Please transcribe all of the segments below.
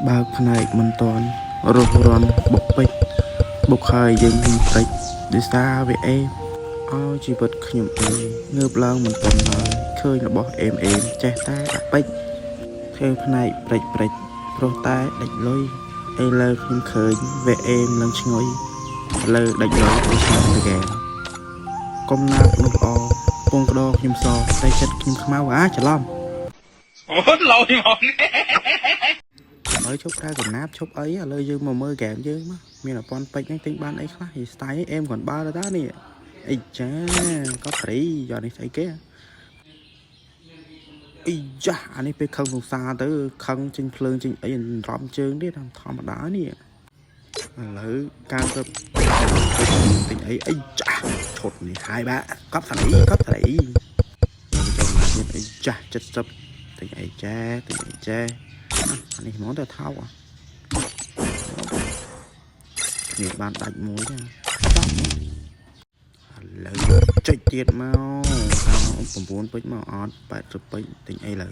បើកផ្នែកមិនតន់រស់រន់បុកពេជ្របុកហើយយើងវិញពេជ្រដោយសារវាអេឲ្យជីវិតខ្ញុំងើបឡើងមិនទាន់ឡើយឃើញរបស់អេមចេះតែដាក់ពេជ្រធ្វើផ្នែកព្រិចព្រោះតែដាច់លុយឥឡូវខ្ញុំឃើញវាអេមឡើងឈ្ងុយលើដាច់លុយទៅឆ្នាំទៅកែកុំណាប់នោះល្អពងក្ដោខ្ញុំសតែចិត្តខ្ញុំខ្មៅច្រឡំអូឡូយមកហើយជប់ក្រៅកំណាប់ជប់អីឥឡូវយើងមកមើលហ្គេមយើងមកមានអពន់ពេជ្រហ្នឹងទិញបានអីខ្លះស្ទាយអេមគាត់បើទៅនេះអីចាក៏ព្រីយកនេះស្អីគេអីចាអានេះពេលខឹងសង្សារទៅខឹងចេញភ្លើងចេញអីរំជើងទៀតធម្មតានេះឥឡូវការទៅទិញអីចាឈុតនេះហើយបាទកប់ស្រីមកចូលមកទៀតអីចា70ទិញអីចាអានេះហ្មងទៅថោកនេះបានដាច់មួយចាឥឡូវចុចទៀតមក9ពេជ្រមកអត់80ពេជ្រទិញអីលើ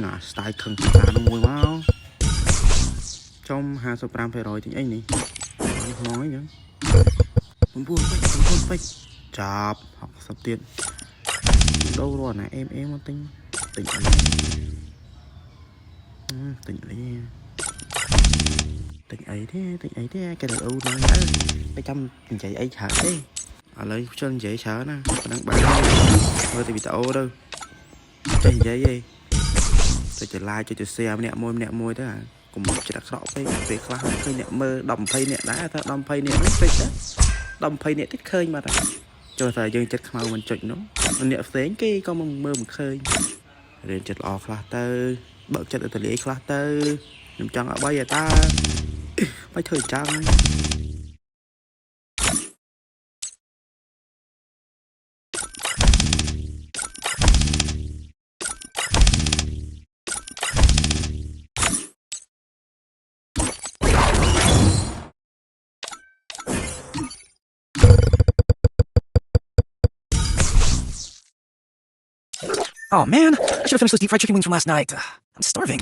ណាស្ទាយខឹងសានោះមួយមកចំ55%ទិញអីនេះហ្មងអីចឹង9ពេជ្រចាប់60ទៀតដូររត់ណាអេមមកទិញអីគេទៅអូនហ្នឹងទៅចាំនិយាយអីច្រើនទេឥឡូវជិលនិយាយច្រើនណាប៉ណ្ណឹងបានមើលទៅវីដេអូទៅចេះនិយាយឯងទៅlike ទៅ share ម្នាក់មួយទៅកុំចិត្តអាក្រក់ពេកពេលខ្លះឃើញអ្នកមើល10 20នាក់ដែរតែ10 20នាក់ហ្នឹងចុចទៅ10 20នាក់ទៀតឃើញបាត់ហើយចូលតែយើងចិត្តខ្មៅមិនចុចនោះអ្នកផ្សេងគេក៏មើលមិនឃើញរៀនចិត្តល្អខ្លះទៅបើកចិត្តឲ្យទលាយខ្លះទៅខ្ញុំចង់ឲ្យបាយតាបាយធ្វើចាំ Oh man, I should have finished those deep fried chicken wings from last night. I'm starving.